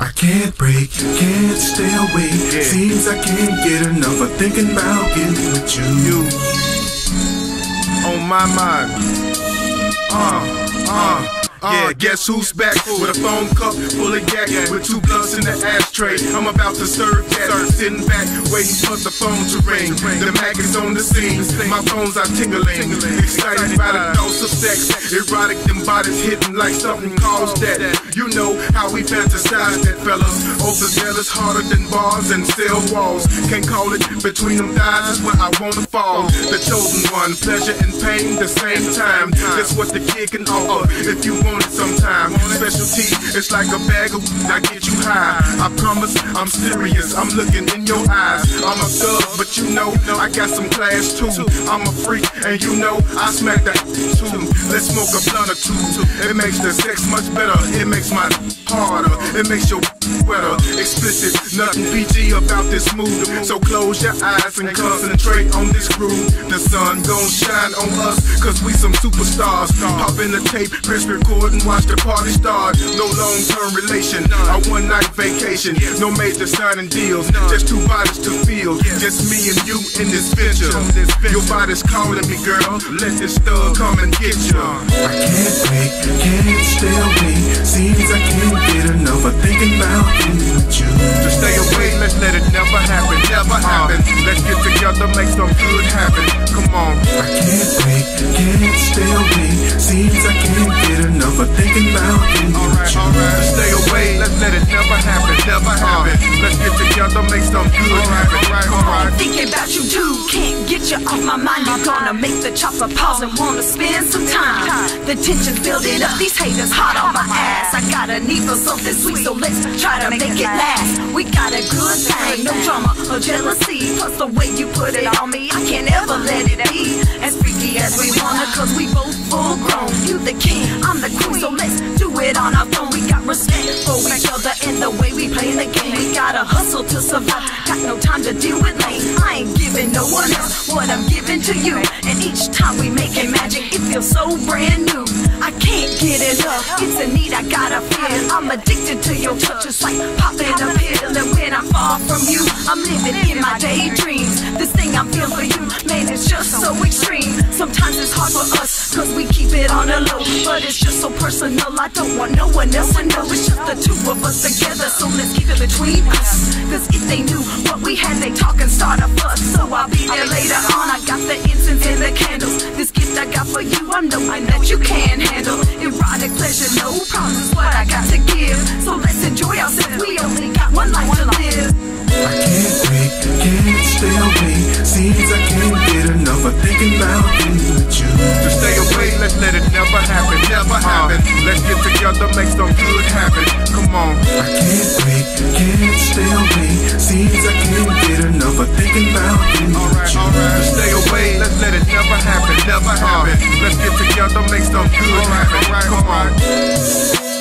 I can't break, can't stay away. Seems I can't get enough of thinking about getting with you. On my mind. Yeah, guess who's back with a phone cup full of yak with 2 blunts in the ashtray. I'm about to serve that, sitting back, waiting for the phone to ring. The Mac is on the scene, my phones are tingling, excited by the thoughts of sex. Erotic, them bodies hitting like something caused that. You know how we fantasize that, fellas. Overzealous, harder than bars and cell walls. Can't call it between them thighs is where I wanna fall. The chosen one, pleasure and pain the same time. That's what the kid can offer if you want it sometime. Specialty, it's like a bag of I get you high. I promise I'm serious, I'm looking in your eyes. I'm a thug, but you know I got some class too. I'm a freak, and you know I smack that too. Let's smoke a blunt or two. It makes the sex much better. It makes my harder. It makes your wetter. Explicit, nothing PG about this move. So close your eyes and concentrate on this groove. The sun gon' shine on us, cause we some superstars. Pop in the tape, press record and watch the party start. No long-term relation, a one-night vacation. No major signing deals, just 2 bodies to feel. Just me and you in this venture. Your body's calling me, girl. Let this thug come and get you. I can't break, can't stay away. Seems I can't get enough of thinking about getting with you. To stay away, let's let it never happen, never happen. Let's get together, make some good happen. Come on. I can't break, can't stay away. Seems I can't get enough of thinking about getting with you. To stay away, let's let it never happen, never happen. Let's get together, make some good happen. Come on. Thinking about you too, can't get you off my mind. You're gonna make the chopper pause and wanna spend some time. The tension's building up, these haters hot on my ass. I got a need for something sweet, so let's try to make it last. We got a good thing, no drama or jealousy. Plus the way you put it on me, I can't ever let it be as freaky as we wanna, cause we both full grown. You the king, I'm the queen, so let's do it on our phone. We got respect for each other and the way we play the game. We gotta hustle to survive, got no time to deal with lame. I ain't giving no one else what I'm giving to you, and each time we make it magic, it feels so brand new. I can't get enough, it's a need I gotta feel. I'm addicted to your touch, it's like popping a pill. And when I'm far from you, I'm living in my daydreams. This thing I'm feeling for you, man, it's just so extreme. Sometimes it's hard for us, cause we keep it on the low, but it's just so personal, I don't want no one else to know. It's just the 2 of us together, so let's keep it between us. Cause if they knew what we had, they talk and start a fuss. So I'll be there later on, I got the incense and the candles. This gift I got for you, I'm knowing that you can handle. Erotic pleasure, no problems, what I got to give. So let's enjoy ourselves, we only got one life to live. I can't break, can't stay away. Seems I can't get enough of thinking about getting with you. To stay away, let's let it never happen, never happen. Let's get together, make some good happen. Come on. I can't break, can't stay away. Seems I can't get enough of thinking about getting with you. To stay away, let's let it never happen, never happen. Let's get together, make some good happen. Come on.